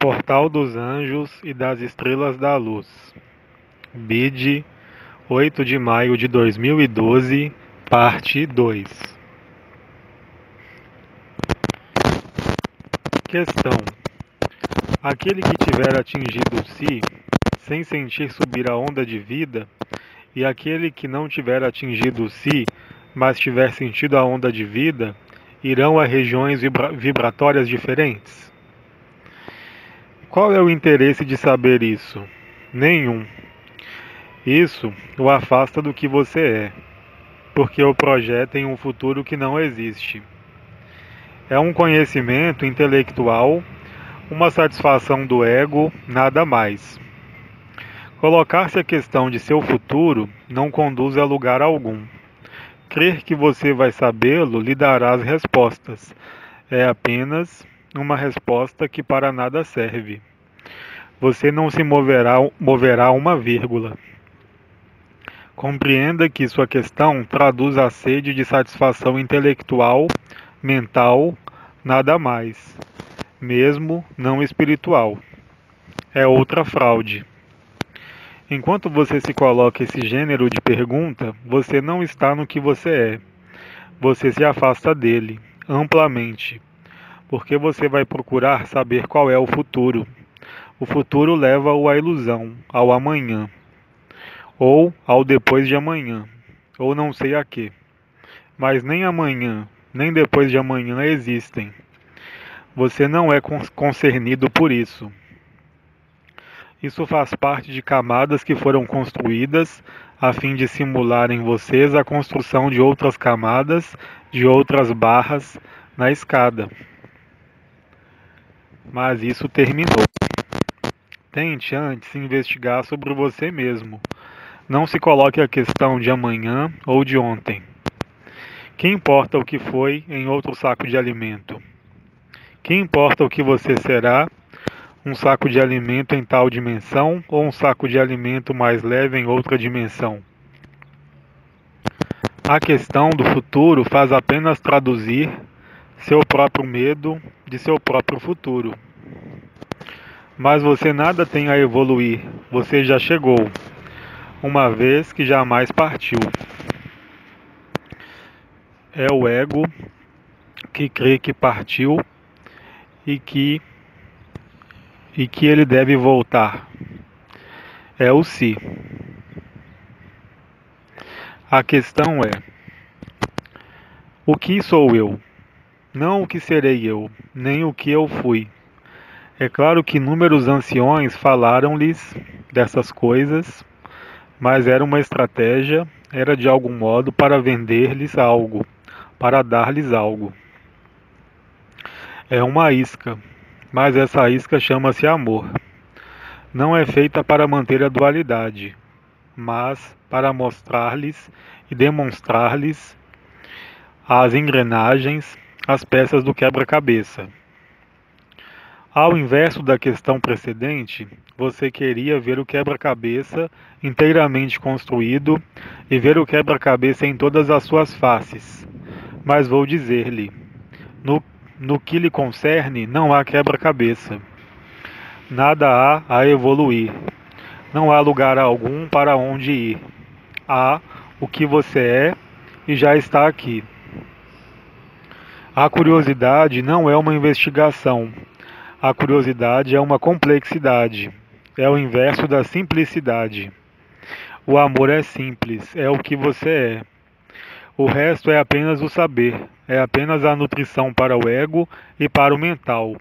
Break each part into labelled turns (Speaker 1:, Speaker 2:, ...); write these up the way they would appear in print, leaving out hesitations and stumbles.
Speaker 1: Portal dos Anjos e das Estrelas da Luz. BID, 8 de maio de 2012, parte 2. Questão: aquele que tiver atingido o si, sem sentir subir a onda de vida, e aquele que não tiver atingido o si, mas tiver sentido a onda de vida, irão a regiões vibratórias diferentes? Qual é o interesse de saber isso? Nenhum. Isso o afasta do que você é, porque o projeta em um futuro que não existe. É um conhecimento intelectual, uma satisfação do ego, nada mais. Colocar-se a questão de seu futuro não conduz a lugar algum. Crer que você vai sabê-lo lhe dará as respostas. É apenas uma resposta que para nada serve. Você não se moverá uma vírgula. Compreenda que sua questão traduz a sede de satisfação intelectual, mental, nada mais, mesmo não espiritual. É outra fraude. Enquanto você se coloca esse gênero de pergunta, você não está no que você é. Você se afasta dele, amplamente, porque você vai procurar saber qual é o futuro. O futuro leva-o à ilusão, ao amanhã, ou ao depois de amanhã, ou não sei a quê. Mas nem amanhã, nem depois de amanhã existem. Você não é concernido por isso. Isso faz parte de camadas que foram construídas a fim de simular em vocês a construção de outras camadas, de outras barras na escada. Mas isso terminou. Tente antes investigar sobre você mesmo. Não se coloque a questão de amanhã ou de ontem. Que importa o que foi em outro saco de alimento? Que importa o que você será? Um saco de alimento em tal dimensão ou um saco de alimento mais leve em outra dimensão? A questão do futuro faz apenas traduzir seu próprio medo de seu próprio futuro. Mas você nada tem a evoluir, você já chegou, uma vez que jamais partiu. É o ego que crê que partiu e que ele deve voltar. É o si. A questão é: o que sou eu? Não o que serei eu, nem o que eu fui. É claro que inúmeros anciões falaram-lhes dessas coisas, mas era uma estratégia, era de algum modo para vender-lhes algo, para dar-lhes algo. É uma isca, mas essa isca chama-se amor. Não é feita para manter a dualidade, mas para mostrar-lhes e demonstrar-lhes as engrenagens, as peças do quebra-cabeça. Ao inverso da questão precedente, você queria ver o quebra-cabeça inteiramente construído e ver o quebra-cabeça em todas as suas faces. Mas vou dizer-lhe, no que lhe concerne, não há quebra-cabeça. Nada há a evoluir. Não há lugar algum para onde ir. Há o que você é e já está aqui. A curiosidade não é uma investigação. A curiosidade é uma complexidade. É o inverso da simplicidade. O amor é simples, é o que você é. O resto é apenas o saber, é apenas a nutrição para o ego e para o mental,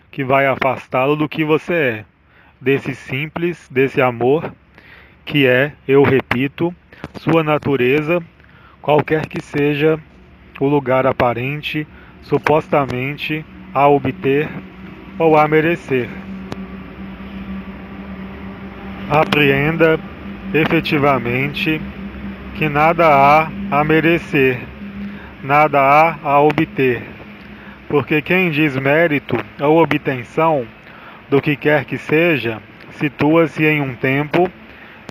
Speaker 1: que vai afastá-lo do que você é, desse simples, desse amor, que é, eu repito, sua natureza, qualquer que seja o lugar aparente, supostamente, a obter ou a merecer. Apreenda efetivamente que nada há a merecer, nada há a obter, porque quem diz mérito ou obtenção do que quer que seja, situa-se em um tempo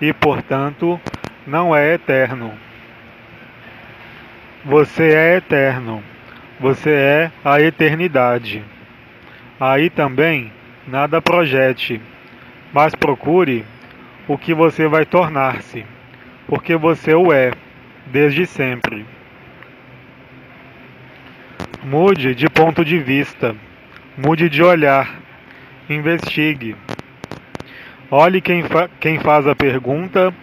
Speaker 1: e, portanto, não é eterno. Você é eterno, você é a eternidade. Aí também nada projete, mas procure o que você vai tornar-se, porque você o é, desde sempre. Mude de ponto de vista, mude de olhar, investigue. Olhe quem faz a pergunta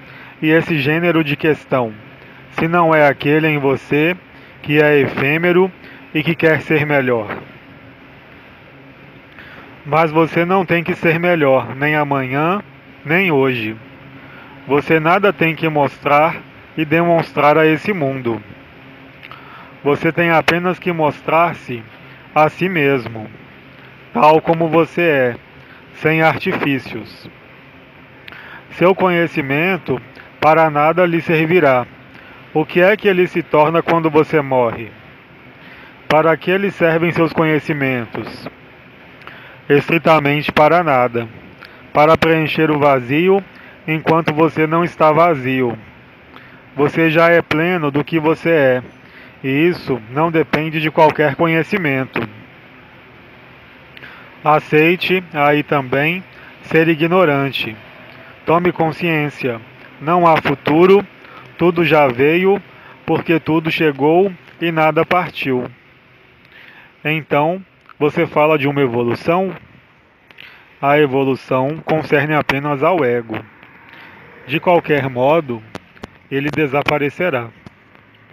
Speaker 1: e esse gênero de questão, se não é aquele em você que é efêmero e que quer ser melhor. Mas você não tem que ser melhor, nem amanhã, nem hoje. Você nada tem que mostrar e demonstrar a esse mundo. Você tem apenas que mostrar-se a si mesmo, tal como você é, sem artifícios. Seu conhecimento para nada lhe servirá. O que é que ele se torna quando você morre? Para que lhe servem seus conhecimentos? Estritamente para nada. Para preencher o vazio enquanto você não está vazio. Você já é pleno do que você é, e isso não depende de qualquer conhecimento. Aceite aí também ser ignorante. Tome consciência. Não há futuro, tudo já veio, porque tudo chegou e nada partiu. Então, você fala de uma evolução? A evolução concerne apenas ao ego. De qualquer modo, ele desaparecerá.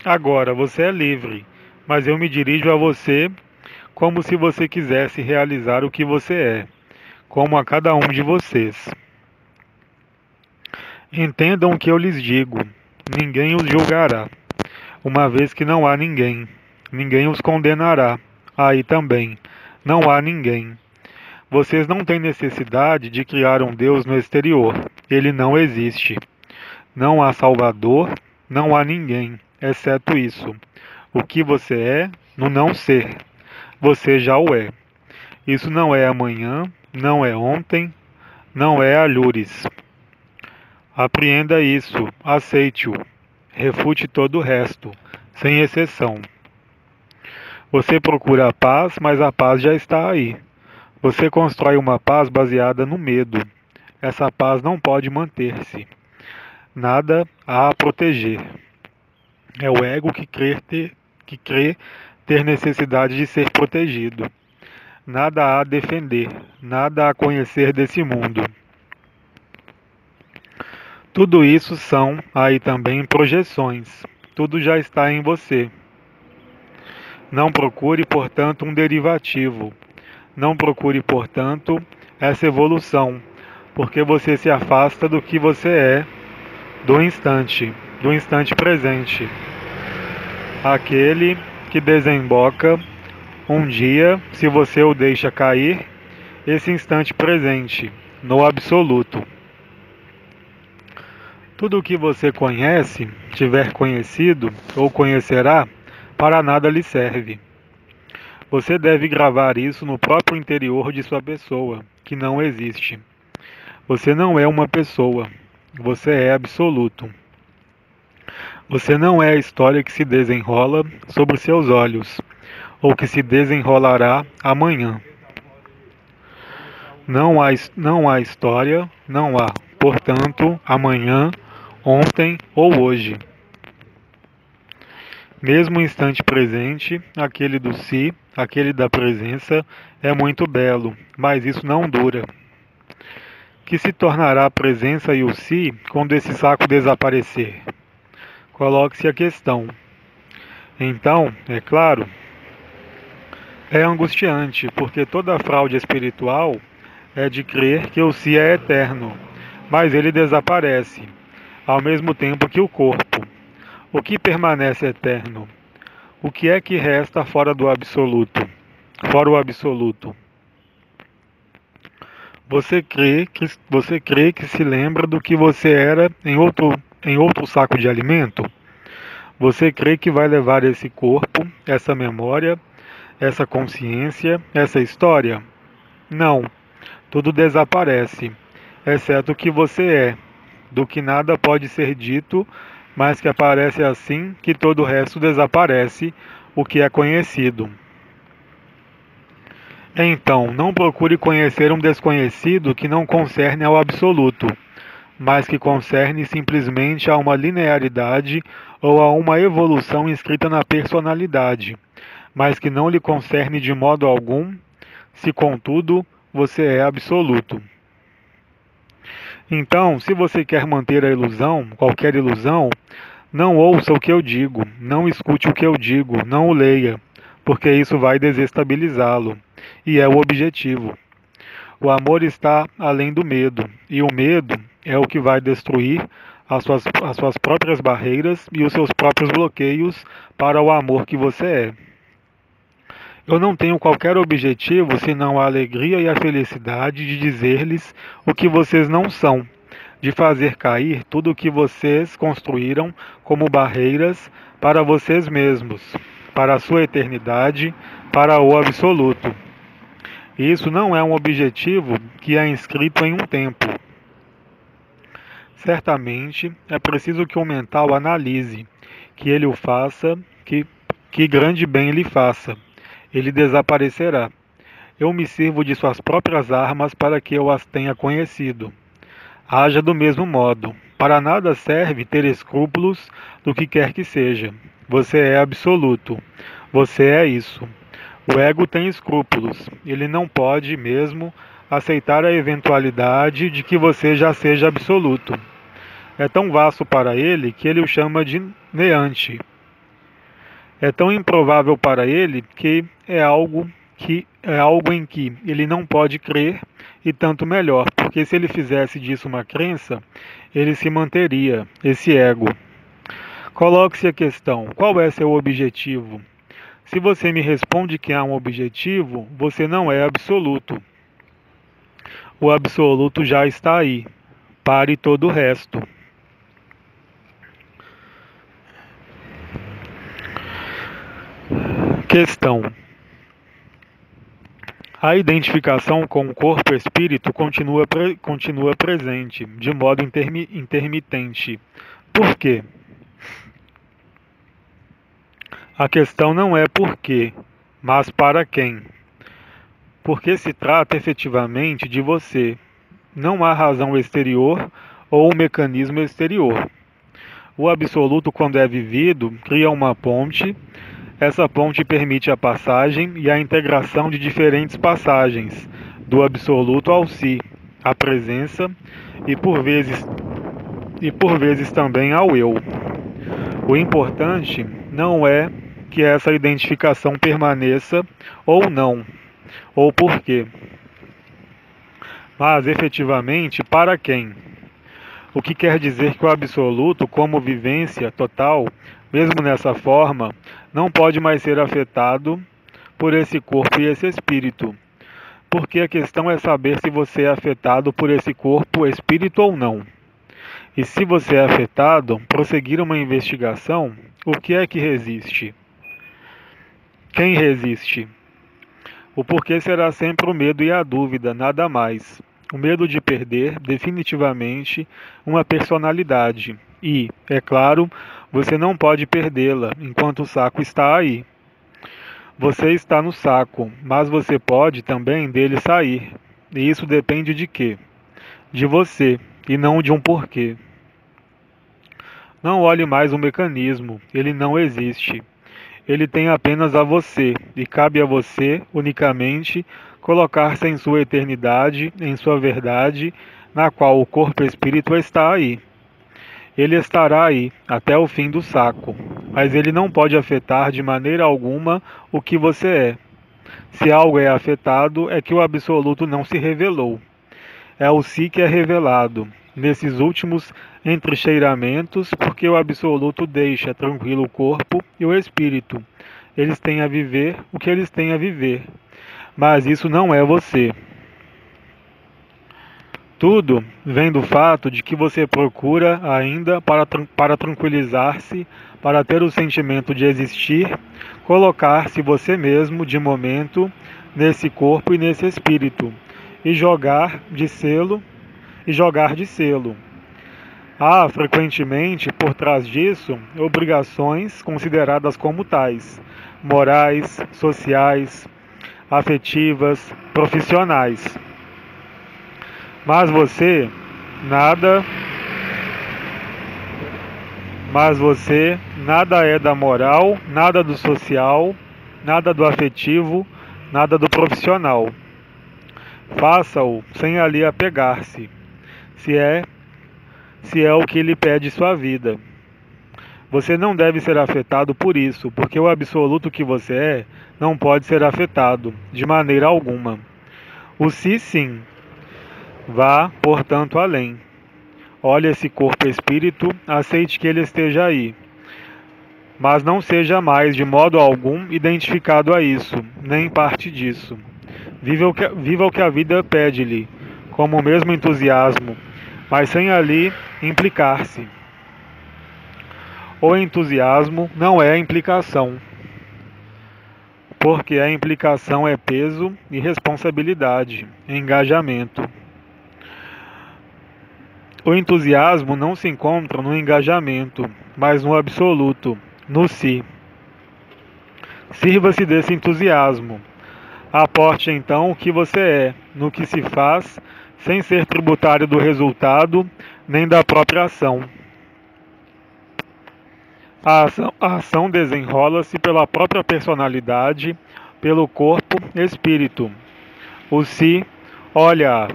Speaker 1: Agora, você é livre, mas eu me dirijo a você como se você quisesse realizar o que você é, como a cada um de vocês. Entendam o que eu lhes digo, ninguém os julgará, uma vez que não há ninguém. Ninguém os condenará, aí também, não há ninguém. Vocês não têm necessidade de criar um Deus no exterior, ele não existe. Não há Salvador, não há ninguém, exceto isso. O que você é, no não ser, você já o é. Isso não é amanhã, não é ontem, não é alhures. Apreenda isso, aceite-o, refute todo o resto, sem exceção. Você procura a paz, mas a paz já está aí. Você constrói uma paz baseada no medo. Essa paz não pode manter-se. Nada há a proteger. É o ego que crê ter necessidade de ser protegido. Nada há a defender, nada a conhecer desse mundo. Tudo isso são aí também projeções. Tudo já está em você. Não procure, portanto, um derivativo. Não procure, portanto, essa evolução, porque você se afasta do que você é, do instante presente. Aquele que desemboca um dia, se você o deixa cair, esse instante presente, no absoluto. Tudo o que você conhece, tiver conhecido ou conhecerá, para nada lhe serve. Você deve gravar isso no próprio interior de sua pessoa, que não existe. Você não é uma pessoa, você é absoluto. Você não é a história que se desenrola sobre seus olhos, ou que se desenrolará amanhã. Não há história, não há, portanto, amanhã, ontem ou hoje. Mesmo o instante presente, aquele do si, aquele da presença, é muito belo, mas isso não dura. Que se tornará a presença e o si quando esse saco desaparecer? Coloque-se a questão. Então, é claro, é angustiante, porque toda fraude espiritual é de crer que o si é eterno, mas ele desaparece, ao mesmo tempo que o corpo. O que permanece eterno? O que é que resta fora do absoluto? Fora o absoluto. Você crê que se lembra do que você era em outro saco de alimento? Você crê que vai levar esse corpo, essa memória, essa consciência, essa história? Não. Tudo desaparece, exceto o que você é, do que nada pode ser dito, mas que aparece assim que todo o resto desaparece, o que é conhecido. Então, não procure conhecer um desconhecido que não concerne ao absoluto, mas que concerne simplesmente a uma linearidade ou a uma evolução inscrita na personalidade, mas que não lhe concerne de modo algum, se contudo você é absoluto. Então, se você quer manter a ilusão, qualquer ilusão, não ouça o que eu digo, não escute o que eu digo, não o leia, porque isso vai desestabilizá-lo, e é o objetivo. O amor está além do medo, e o medo é o que vai destruir as suas próprias barreiras e os seus próprios bloqueios para o amor que você é. Eu não tenho qualquer objetivo senão a alegria e a felicidade de dizer-lhes o que vocês não são, de fazer cair tudo o que vocês construíram como barreiras para vocês mesmos, para a sua eternidade, para o absoluto. Isso não é um objetivo que é inscrito em um tempo. Certamente é preciso que o mental analise, que ele o faça, que grande bem lhe faça. Ele desaparecerá. Eu me sirvo de suas próprias armas para que eu as tenha conhecido. Haja do mesmo modo. Para nada serve ter escrúpulos do que quer que seja. Você é absoluto. Você é isso. O ego tem escrúpulos. Ele não pode mesmo aceitar a eventualidade de que você já seja absoluto. É tão vasto para ele que ele o chama de neante. É tão improvável para ele que é algo em que ele não pode crer, e tanto melhor, porque se ele fizesse disso uma crença, ele se manteria, esse ego. Coloque-se a questão: qual é seu objetivo? Se você me responde que há um objetivo, você não é absoluto. O absoluto já está aí. Pare todo o resto. Questão: a identificação com o corpo-espírito continua presente, de modo intermitente. Por quê? A questão não é por quê, mas para quem. Porque se trata efetivamente de você. Não há razão exterior ou um mecanismo exterior. O absoluto, quando é vivido, cria uma ponte. Essa ponte permite a passagem e a integração de diferentes passagens, do absoluto ao si, à presença e por vezes também ao eu. O importante não é que essa identificação permaneça ou não, ou por quê, mas efetivamente para quem. O que quer dizer que o absoluto, como vivência total, mesmo nessa forma, não pode mais ser afetado por esse corpo e esse espírito. Porque a questão é saber se você é afetado por esse corpo, espírito ou não. E se você é afetado, prosseguir uma investigação, o que é que resiste? Quem resiste? O porquê será sempre o medo e a dúvida, nada mais. O medo de perder, definitivamente, uma personalidade. E, é claro, você não pode perdê-la enquanto o saco está aí. Você está no saco, mas você pode também dele sair. E isso depende de quê? De você, e não de um porquê. Não olhe mais o mecanismo, ele não existe. Ele tem apenas a você, e cabe a você, unicamente, colocar-se em sua eternidade, em sua verdade, na qual o corpo e espírito está aí. Ele estará aí, até o fim do saco, mas ele não pode afetar de maneira alguma o que você é. Se algo é afetado, é que o absoluto não se revelou. É o si que é revelado, nesses últimos entrecheiramentos, porque o absoluto deixa tranquilo o corpo e o espírito. Eles têm a viver o que eles têm a viver, mas isso não é você. Tudo vem do fato de que você procura ainda para tranquilizar-se, para ter o sentimento de existir, colocar-se você mesmo de momento nesse corpo e nesse espírito, e jogar de selo. Há, frequentemente, por trás disso, obrigações consideradas como tais, morais, sociais, afetivas, profissionais. Mas você nada é da moral, nada do social, nada do afetivo, nada do profissional. Faça-o sem ali apegar-se, se é o que lhe pede sua vida. Você não deve ser afetado por isso, porque o absoluto que você é não pode ser afetado, de maneira alguma. O si, sim. Vá, portanto, além. Olhe esse corpo e espírito, aceite que ele esteja aí. Mas não seja mais, de modo algum, identificado a isso, nem parte disso. Viva o que a vida pede-lhe, como o mesmo entusiasmo, mas sem ali implicar-se. O entusiasmo não é a implicação, porque a implicação é peso e responsabilidade, engajamento. O entusiasmo não se encontra no engajamento, mas no absoluto, no si. Sirva-se desse entusiasmo. Aporte então o que você é, no que se faz, sem ser tributário do resultado, nem da própria ação. A ação desenrola-se pela própria personalidade, pelo corpo, espírito. O si, olha.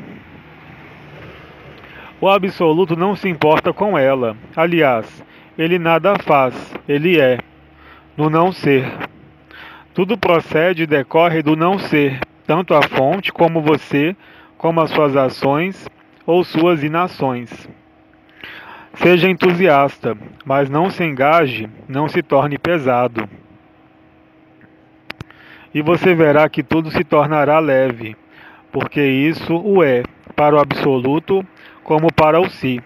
Speaker 1: O absoluto não se importa com ela. Aliás, ele nada faz, ele é, no não ser. Tudo procede e decorre do não ser, tanto a fonte como você, como as suas ações ou suas inações. Seja entusiasta, mas não se engaje, não se torne pesado. E você verá que tudo se tornará leve, porque isso o é, para o absoluto como para o si.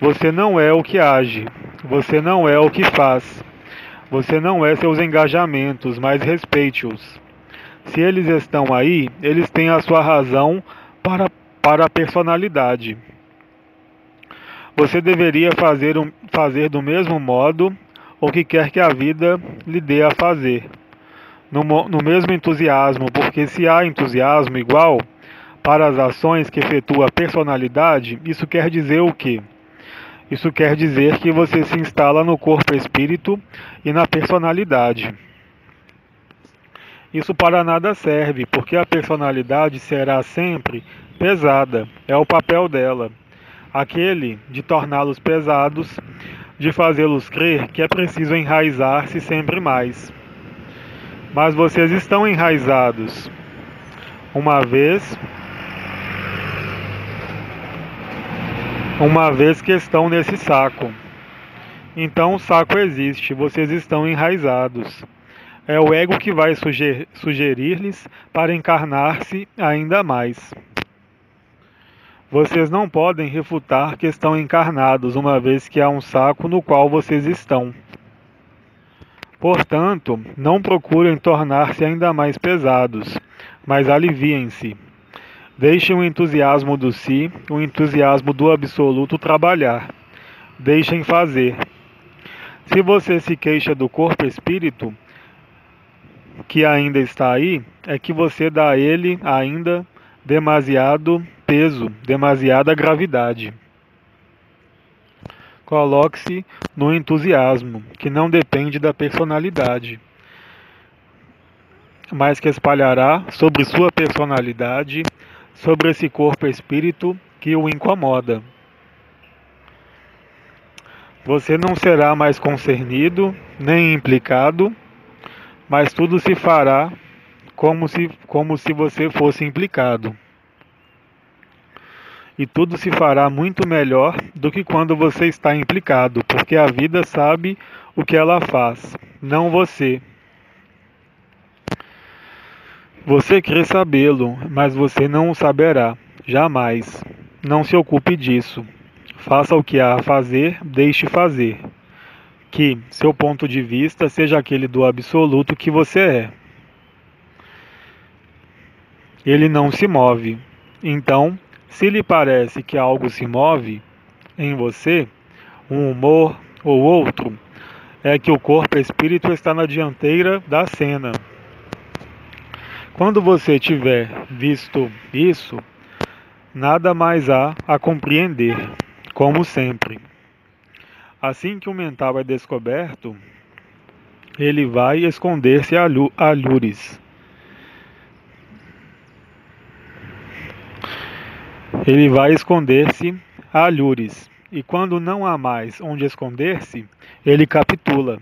Speaker 1: Você não é o que age, você não é o que faz, você não é seus engajamentos, mas respeite-os. Se eles estão aí, eles têm a sua razão para a personalidade. Você deveria fazer do mesmo modo o que quer que a vida lhe dê a fazer. No mesmo entusiasmo, porque se há entusiasmo igual para as ações que efetua a personalidade, isso quer dizer o quê? Isso quer dizer que você se instala no corpo-espírito e na personalidade. Isso para nada serve, porque a personalidade será sempre pesada, é o papel dela. Aquele de torná-los pesados, de fazê-los crer que é preciso enraizar-se sempre mais. Mas vocês estão enraizados. Uma vez que estão nesse saco. Então o saco existe, vocês estão enraizados. É o ego que vai sugerir-lhes para encarnar-se ainda mais. Vocês não podem refutar que estão encarnados, uma vez que há um saco no qual vocês estão. Portanto, não procurem tornar-se ainda mais pesados, mas aliviem-se. Deixem o entusiasmo do si, o entusiasmo do absoluto trabalhar. Deixem fazer. Se você se queixa do corpo-espírito, que ainda está aí, é que você dá a ele ainda demasiado peso, demasiada gravidade. Coloque-se no entusiasmo, que não depende da personalidade, mas que espalhará sobre sua personalidade, sobre esse corpo-espírito que o incomoda. Você não será mais concernido, nem implicado, mas tudo se fará como se você fosse implicado. E tudo se fará muito melhor do que quando você está implicado, porque a vida sabe o que ela faz, não você. Você crê sabê-lo, mas você não o saberá, jamais. Não se ocupe disso. Faça o que há a fazer, deixe fazer. Que seu ponto de vista seja aquele do absoluto que você é. Ele não se move. Então, se lhe parece que algo se move em você, um humor ou outro, é que o corpo-espírito está na dianteira da cena. Quando você tiver visto isso, nada mais há a compreender, como sempre. Assim que o mental é descoberto, ele vai esconder-se a lures. Ele vai esconder-se a lures. E quando não há mais onde esconder-se, ele capitula.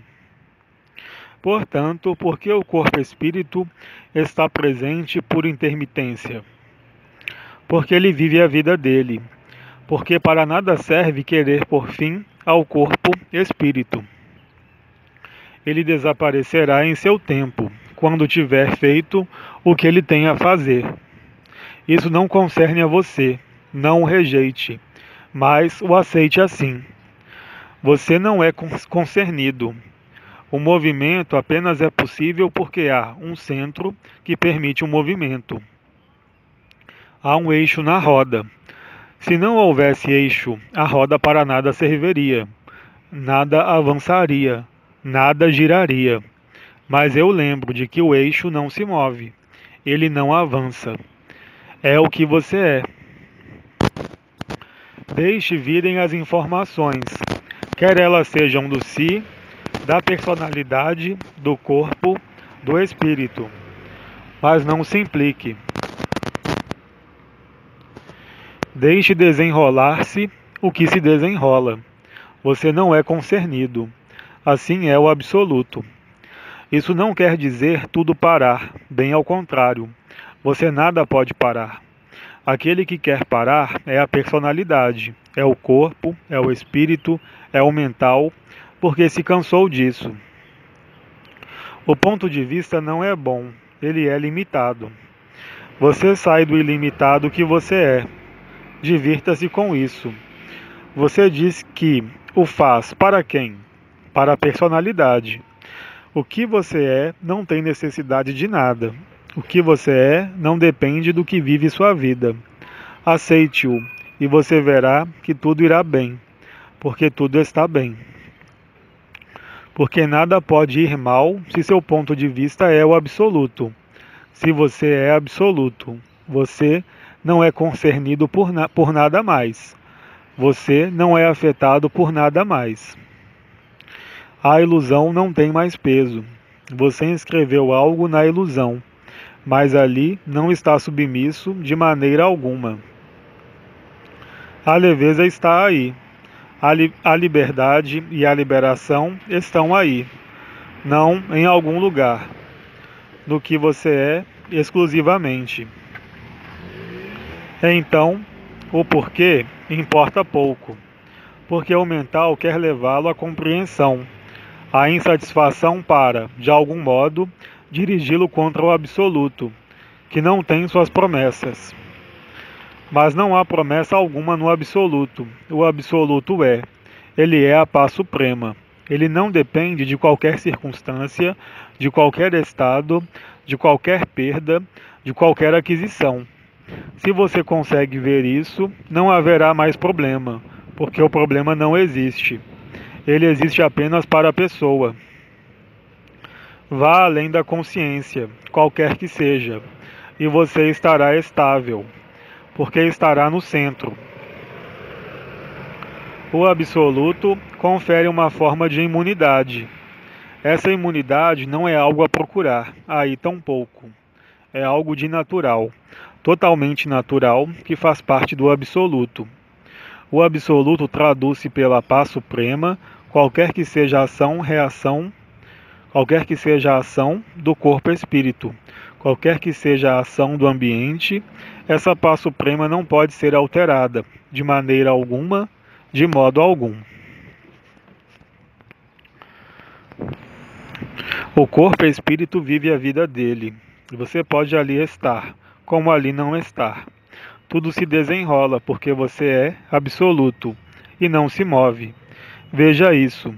Speaker 1: Portanto, porque o corpo-espírito está presente por intermitência? Porque ele vive a vida dele. Porque para nada serve querer por fim ao corpo-espírito. Ele desaparecerá em seu tempo, quando tiver feito o que ele tem a fazer. Isso não concerne a você, não o rejeite, mas o aceite assim. Você não é concernido. O movimento apenas é possível porque há um centro que permite o movimento. Há um eixo na roda. Se não houvesse eixo, a roda para nada serviria, nada avançaria, nada giraria. Mas eu lembro de que o eixo não se move, ele não avança. É o que você é. Deixe virem as informações, quer elas sejam do si, da personalidade, do corpo, do espírito. Mas não se implique. Deixe desenrolar-se o que se desenrola. Você não é concernido. Assim é o absoluto. Isso não quer dizer tudo parar, bem ao contrário. Você nada pode parar. Aquele que quer parar é a personalidade, é o corpo, é o espírito, é o mental, porque se cansou disso. O ponto de vista não é bom, ele é limitado. Você sai do ilimitado que você é. Divirta-se com isso. Você diz que o faz para quem? Para a personalidade. O que você é não tem necessidade de nada. O que você é não depende do que vive sua vida. Aceite-o e você verá que tudo irá bem, porque tudo está bem. Porque nada pode ir mal se seu ponto de vista é o absoluto. Se você é absoluto, você não é concernido por nada mais. Você não é afetado por nada mais. A ilusão não tem mais peso. Você inscreveu algo na ilusão, mas ali não está submisso de maneira alguma. A leveza está aí. A liberdade e a liberação estão aí, não em algum lugar, no que você é exclusivamente. Então, o porquê importa pouco, porque o mental quer levá-lo à compreensão, à insatisfação para, de algum modo, dirigi-lo contra o absoluto, que não tem suas promessas. Mas não há promessa alguma no absoluto. O absoluto é. Ele é a paz suprema. Ele não depende de qualquer circunstância, de qualquer estado, de qualquer perda, de qualquer aquisição. Se você consegue ver isso, não haverá mais problema, porque o problema não existe. Ele existe apenas para a pessoa. Vá além da consciência, qualquer que seja, e você estará estável, porque estará no centro. O absoluto confere uma forma de imunidade. Essa imunidade não é algo a procurar, aí tampouco. É algo de natural, totalmente natural, que faz parte do absoluto. O absoluto traduz-se pela paz suprema, qualquer que seja a ação do corpo-espírito, qualquer que seja a ação do ambiente, essa paz suprema não pode ser alterada, de maneira alguma, de modo algum. O corpo-espírito vive a vida dele, e você pode ali estar, como ali não estar. Tudo se desenrola porque você é absoluto e não se move. Veja isso.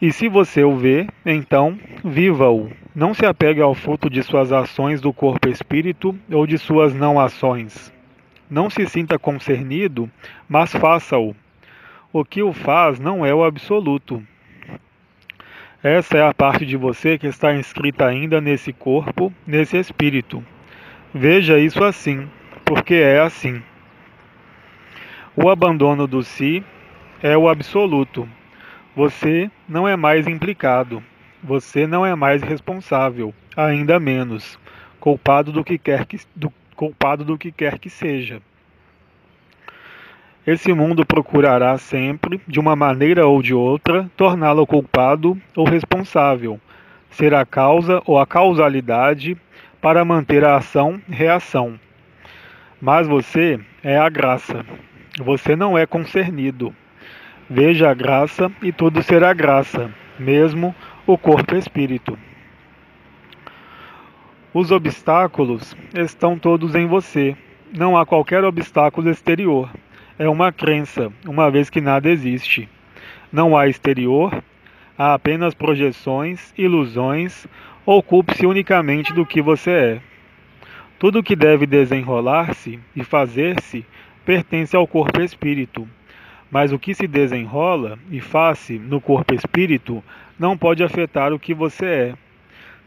Speaker 1: E se você o vê, então viva-o. Não se apegue ao fruto de suas ações do corpo-espírito ou de suas não-ações. Não se sinta concernido, mas faça-o. O que o faz não é o absoluto. Essa é a parte de você que está inscrita ainda nesse corpo, nesse espírito. Veja isso assim, porque é assim. O abandono do si é o absoluto. Você não é mais implicado. Você não é mais responsável, ainda menos culpado culpado do que quer que seja. Esse mundo procurará sempre, de uma maneira ou de outra, torná-lo culpado ou responsável, ser a causa ou a causalidade para manter a ação-reação. Mas você é a graça. Você não é concernido. Veja a graça e tudo será graça, mesmo o corpo-espírito. Os obstáculos estão todos em você. Não há qualquer obstáculo exterior. É uma crença, uma vez que nada existe. Não há exterior, há apenas projeções, ilusões. Ocupe-se unicamente do que você é. Tudo que deve desenrolar-se e fazer-se pertence ao corpo-espírito. Mas o que se desenrola e faz-se no corpo-espírito não pode afetar o que você é.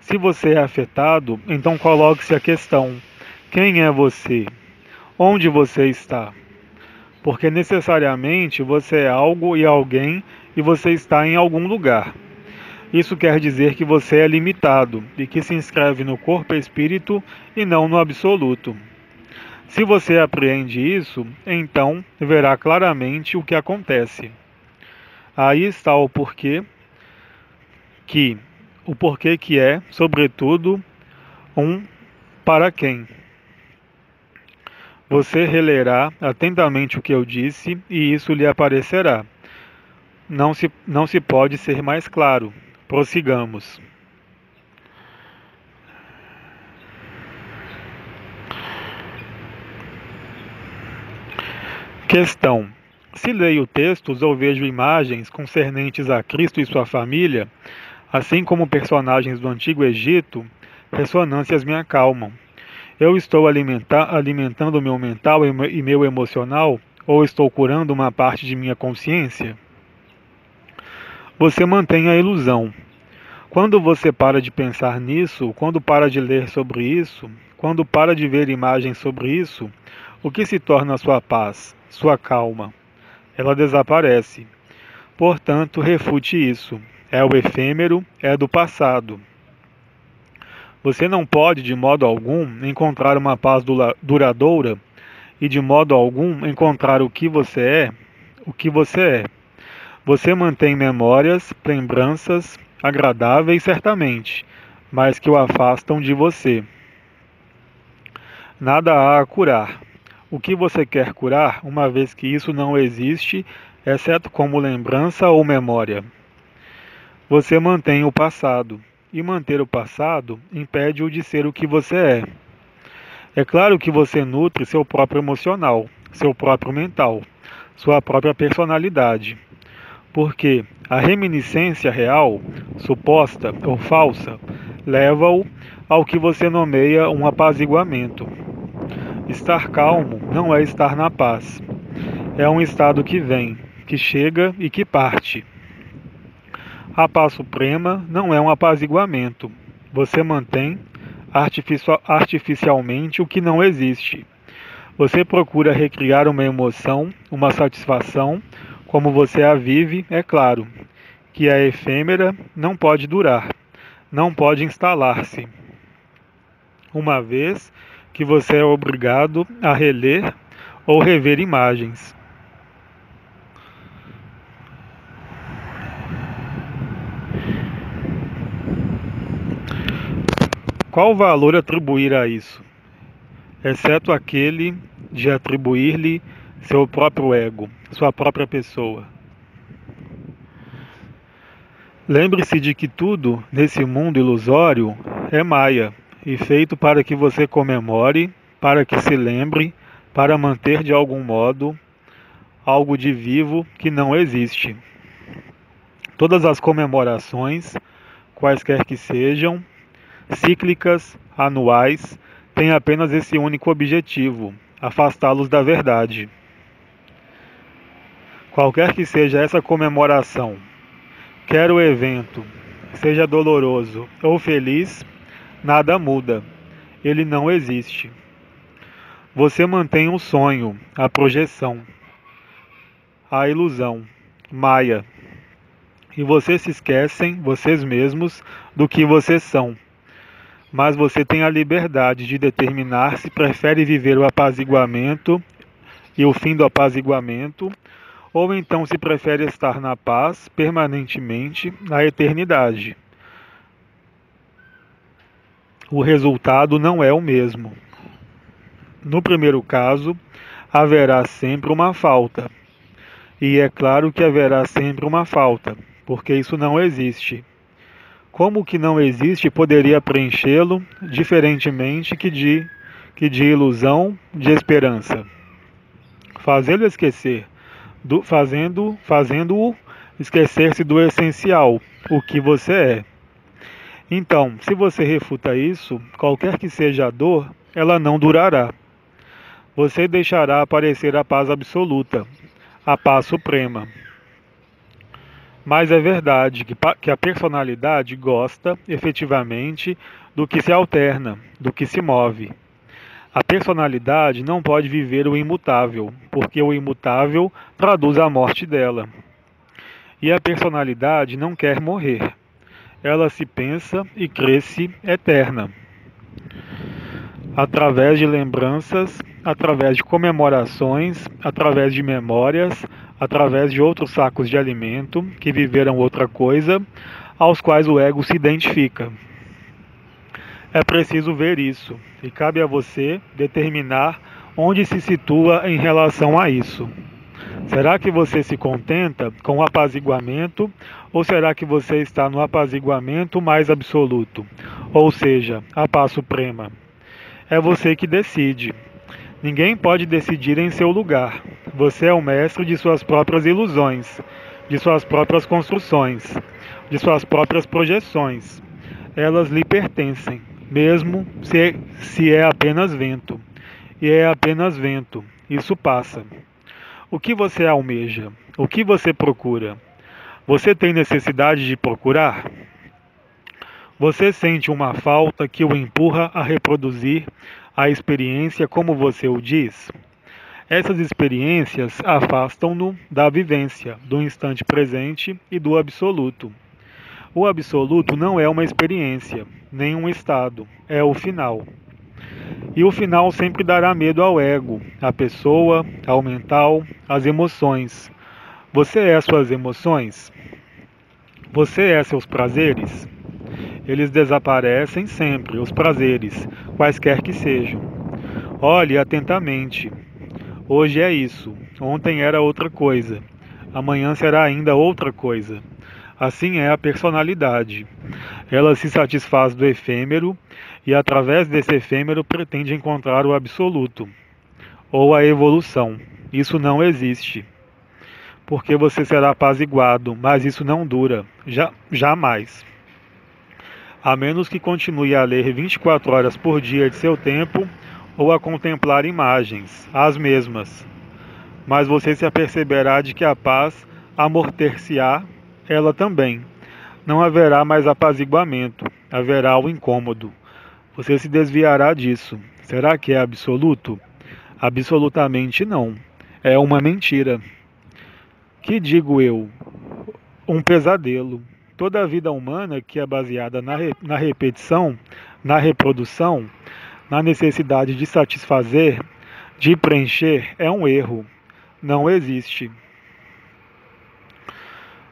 Speaker 1: Se você é afetado, então coloque-se a questão: quem é você? Onde você está? Porque necessariamente você é algo e alguém e você está em algum lugar. Isso quer dizer que você é limitado e que se inscreve no corpo-espírito e não no absoluto. Se você apreende isso, então verá claramente o que acontece. Aí está o porquê que é, sobretudo, um para quem. Você relerá atentamente o que eu disse e isso lhe aparecerá. Não se pode ser mais claro. Prossigamos. Questão: se leio textos ou vejo imagens concernentes a Cristo e sua família, assim como personagens do Antigo Egito, ressonâncias me acalmam. Eu estou alimentando meu mental e meu emocional, ou estou curando uma parte de minha consciência? Você mantém a ilusão. Quando você para de pensar nisso, quando para de ler sobre isso, quando para de ver imagens sobre isso, o que se torna a sua paz, sua calma? Ela desaparece. Portanto, refute isso. É o efêmero, é do passado. Você não pode, de modo algum, encontrar uma paz duradoura e, de modo algum, encontrar o que você é. O que você é. Você mantém memórias, lembranças, agradáveis certamente, mas que o afastam de você. Nada há a curar. O que você quer curar, uma vez que isso não existe, exceto como lembrança ou memória? Você mantém o passado, e manter o passado impede-o de ser o que você é. É claro que você nutre seu próprio emocional, seu próprio mental, sua própria personalidade. Porque a reminiscência real, suposta ou falsa, leva-o ao que você nomeia um apaziguamento. Estar calmo não é estar na paz. É um estado que vem, que chega e que parte. A paz suprema não é um apaziguamento. Você mantém artificialmente o que não existe. Você procura recriar uma emoção, uma satisfação, como você a vive, é claro, que é efêmera, não pode durar, não pode instalar-se. Uma vez que você é obrigado a reler ou rever imagens. Qual valor atribuir a isso, exceto aquele de atribuir-lhe seu próprio ego, sua própria pessoa? Lembre-se de que tudo nesse mundo ilusório é maia e feito para que você comemore, para que se lembre, para manter de algum modo algo de vivo que não existe. Todas as comemorações, quaisquer que sejam, cíclicas, anuais, têm apenas esse único objetivo: afastá-los da verdade. Qualquer que seja essa comemoração, quer o evento seja doloroso ou feliz, nada muda. Ele não existe. Você mantém o sonho, a projeção, a ilusão, Maia. E vocês se esquecem, vocês mesmos, do que vocês são. Mas você tem a liberdade de determinar se prefere viver o apaziguamento e o fim do apaziguamento, ou então se prefere estar na paz permanentemente na eternidade. O resultado não é o mesmo. No primeiro caso, haverá sempre uma falta. E é claro que haverá sempre uma falta, porque isso não existe. Como que não existe, poderia preenchê-lo diferentemente que de ilusão, de esperança. Fazê-lo esquecer, fazendo-o esquecer-se do essencial, o que você é. Então, se você refuta isso, qualquer que seja a dor, ela não durará. Você deixará aparecer a paz absoluta, a paz suprema. Mas é verdade que a personalidade gosta, efetivamente, do que se alterna, do que se move. A personalidade não pode viver o imutável, porque o imutável traduz a morte dela. E a personalidade não quer morrer. Ela se pensa e cresce eterna. Através de lembranças, através de comemorações, através de memórias, através de outros sacos de alimento que viveram outra coisa, aos quais o ego se identifica. É preciso ver isso, e cabe a você determinar onde se situa em relação a isso. Será que você se contenta com o apaziguamento, ou será que você está no apaziguamento mais absoluto, ou seja, a paz suprema? É você que decide. Ninguém pode decidir em seu lugar. Você é o mestre de suas próprias ilusões, de suas próprias construções, de suas próprias projeções. Elas lhe pertencem, mesmo se é apenas vento. E é apenas vento. Isso passa. O que você almeja? O que você procura? Você tem necessidade de procurar? Você sente uma falta que o empurra a reproduzir a experiência como você o diz? Essas experiências afastam-no da vivência, do instante presente e do absoluto. O absoluto não é uma experiência, nem um estado, é o final. E o final sempre dará medo ao ego, à pessoa, ao mental, às emoções. Você é suas emoções? Você é seus prazeres? Eles desaparecem sempre, os prazeres, quaisquer que sejam. Olhe atentamente. Hoje é isso, ontem era outra coisa, amanhã será ainda outra coisa. Assim é a personalidade. Ela se satisfaz do efêmero e, através desse efêmero, pretende encontrar o absoluto, ou a evolução. Isso não existe. Porque você será apaziguado, mas isso não dura, jamais. A menos que continue a ler 24 horas por dia de seu tempo ou a contemplar imagens, as mesmas. Mas você se aperceberá de que a paz amorter-se-á ela também. Não haverá mais apaziguamento, haverá o incômodo. Você se desviará disso. Será que é absoluto? Absolutamente não. É uma mentira. Que digo eu? Um pesadelo. Toda a vida humana que é baseada na repetição, na reprodução, na necessidade de satisfazer, de preencher, é um erro. Não existe.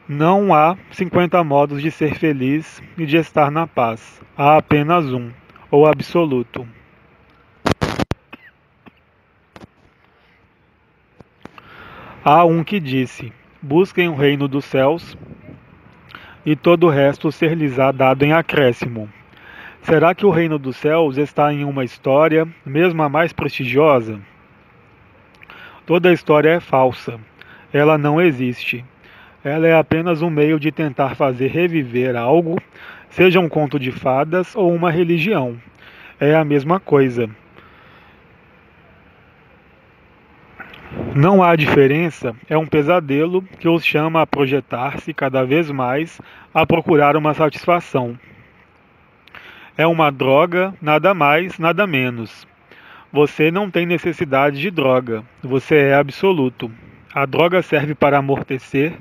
Speaker 1: Não há 50 modos de ser feliz e de estar na paz. Há apenas um, o absoluto. Há um que disse: busquem o reino dos céus e todo o resto ser-lhes-á dado em acréscimo. Será que o reino dos céus está em uma história, mesmo a mais prestigiosa? Toda a história é falsa. Ela não existe. Ela é apenas um meio de tentar fazer reviver algo, seja um conto de fadas ou uma religião. É a mesma coisa. Não há diferença é um pesadelo que os chama a projetar-se cada vez mais a procurar uma satisfação. É uma droga, nada mais, nada menos. Você não tem necessidade de droga, você é absoluto. A droga serve para amortecer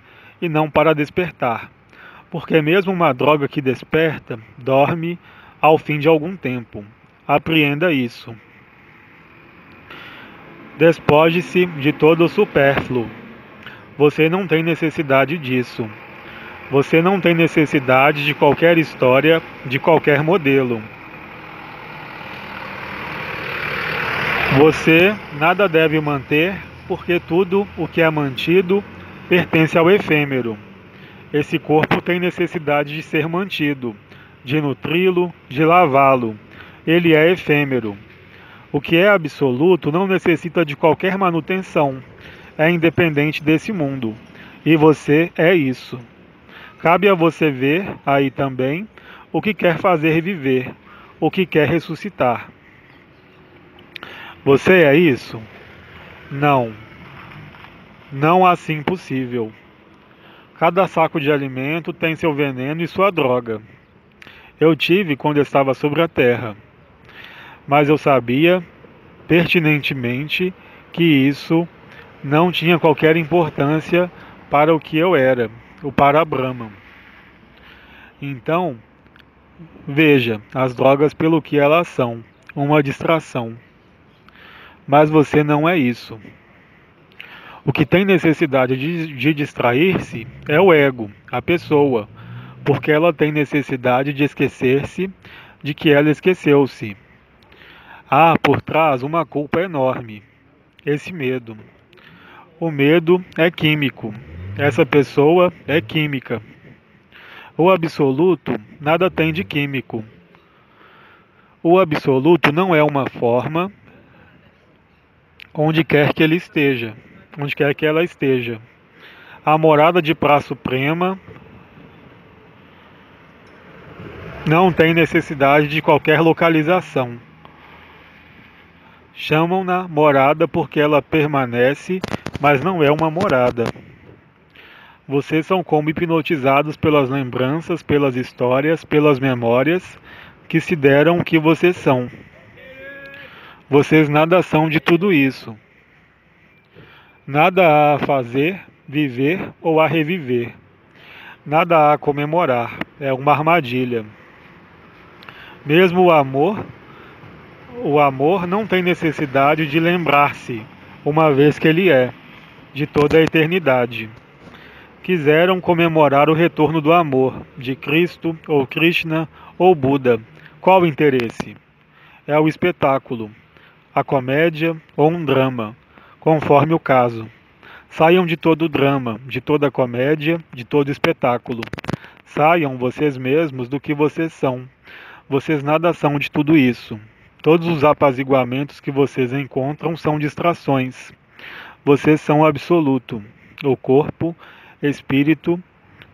Speaker 1: e não para despertar, porque mesmo uma droga que desperta, dorme ao fim de algum tempo. Apreenda isso. Despoje-se de todo o supérfluo. Você não tem necessidade disso. Você não tem necessidade de qualquer história, de qualquer modelo. Você nada deve manter, porque tudo o que é mantido pertence ao efêmero. Esse corpo tem necessidade de ser mantido, de nutri-lo, de lavá-lo. Ele é efêmero. O que é absoluto não necessita de qualquer manutenção. É independente desse mundo. E você é isso. Cabe a você ver aí também o que quer fazer viver, o que quer ressuscitar. Você é isso? Não. Não assim possível. Cada saco de alimento tem seu veneno e sua droga. Eu tive quando estava sobre a terra, mas eu sabia pertinentemente que isso não tinha qualquer importância para o que eu era, o Parabrahman. Então, veja as drogas pelo que elas são, uma distração. Mas você não é isso. O que tem necessidade de distrair-se é o ego, a pessoa, porque ela tem necessidade de esquecer-se de que ela esqueceu-se. Há por trás uma culpa enorme, esse medo. O medo é químico, essa pessoa é química. O absoluto nada tem de químico. O absoluto não é uma forma onde quer que ele esteja, onde quer que ela esteja. A morada de Praça Suprema não tem necessidade de qualquer localização. Chamam-na morada porque ela permanece, mas não é uma morada. Vocês são como hipnotizados pelas lembranças, pelas histórias, pelas memórias que se deram o que vocês são. Vocês nada são de tudo isso. Nada há a fazer, viver ou a reviver. Nada há a comemorar. É uma armadilha. Mesmo o amor não tem necessidade de lembrar-se, uma vez que ele é, de toda a eternidade. Quiseram comemorar o retorno do amor, de Cristo, ou Krishna, ou Buda. Qual o interesse? É o espetáculo, a comédia ou um drama, conforme o caso. Saiam de todo o drama, de toda a comédia, de todo o espetáculo. Saiam vocês mesmos do que vocês são. Vocês nada são de tudo isso. Todos os apaziguamentos que vocês encontram são distrações. Vocês são o absoluto. O corpo, espírito,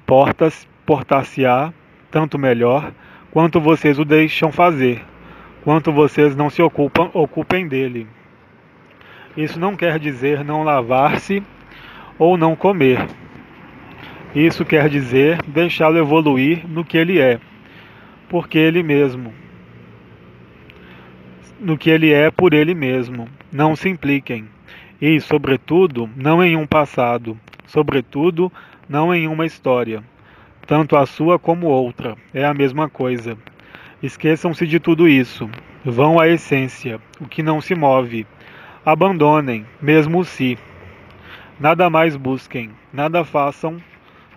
Speaker 1: portar-se-á, tanto melhor, quanto vocês o deixam fazer, quanto vocês não se ocupem dele. Isso não quer dizer não lavar-se ou não comer. Isso quer dizer deixá-lo evoluir no que ele é, porque ele mesmo. No que ele é por ele mesmo. Não se impliquem. E, sobretudo, não em um passado. Sobretudo, não em uma história. Tanto a sua como outra. É a mesma coisa. Esqueçam-se de tudo isso. Vão à essência, o que não se move. Abandonem, mesmo o si. Nada mais busquem, nada façam,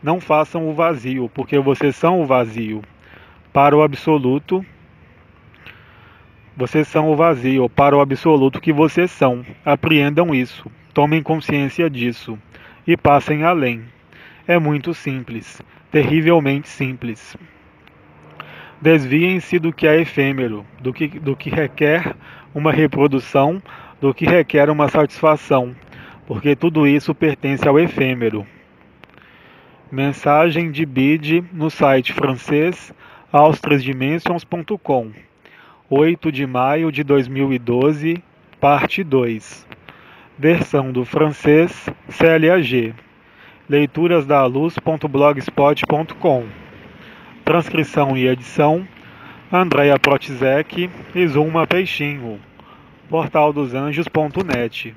Speaker 1: não façam o vazio, porque vocês são o vazio. Para o absoluto, vocês são o vazio, para o absoluto que vocês são. Apreendam isso, tomem consciência disso e passem além. É muito simples, terrivelmente simples. Desviem-se do que é efêmero, do que requer uma reprodução, do que requer uma satisfação, porque tudo isso pertence ao efêmero. Mensagem de Bide no site francês austrasdimensions.com, 8 de maio de 2012, parte 2. Versão do francês CLAG. Leiturasdaluz.blogspot.com. Transcrição e edição Andréia Protzek e Zulma Peixinho. Portaldosanjos.net.